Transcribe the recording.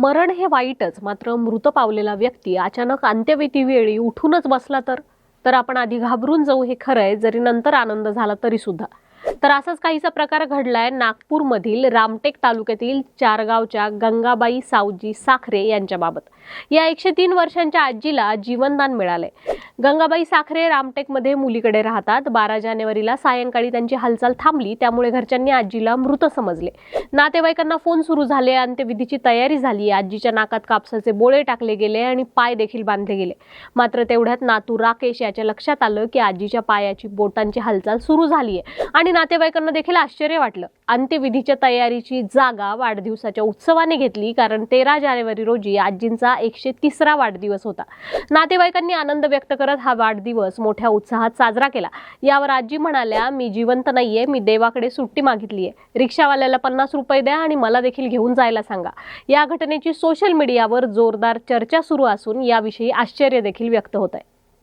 मरण हे वाईटच, मात्र मृत पावलेला व्यक्ती अचानक अंत्यविधीवेळी उठूनच बसला तर आपण आधी घाबरून जाऊ हे खरं आहे, जरी नंतर आनंद झाला तरी सुद्धा. तर असाच काहीसा प्रकार घडलाय नागपूरमधील रामटेक तालुक्यातील चारगावच्या गंगाबाई सावजी साखरे यांच्याबाबत. या 103 वर्षांच्या आजीला जीवनदान मिळाले. गंगाबाई साखरे रामटेकमध्ये मुलीकडे राहतात. 12 जानेवारीला सायंकाळी त्यांची हालचाल थांबली, त्यामुळे घरच्यांनी आजीला मृत समजले. नातेवाईकांना फोन सुरू झाले. अंत्यविधीची तयारी झाली. आजीच्या नाकात कापसाचे बोळे टाकले गेले आणि पाय देखील बांधले गेले. मात्र तेवढ्यात नातू राकेश याच्या लक्षात आलं की आजीच्या पायाची बोटांची हालचाल सुरू झाली आहे आणि नातेवाईकांना देखील आश्चर्य वाटलं. अंत्यविधीच्या तयारीची जागा वाढदिवसाच्या उत्सवाने घेतली, कारण 13 जानेवारी रोजी आजींचा 130रा वाढदिवस होता. नातेवाईकांनी आनंद व्यक्त करत हा वाढदिवस मोठ्या उत्साहात साजरा केला. यावर आजी म्हणाल्या, मी जिवंत नाहीये, मी देवाकडे सुट्टी मागितली आहे. रिक्षावाल्याला 50 रुपये द्या आणि मला देखील घेऊन जायला सांगा. या घटनेची सोशल मीडियावर जोरदार चर्चा सुरू असून याविषयी आश्चर्य देखील व्यक्त होत आहे.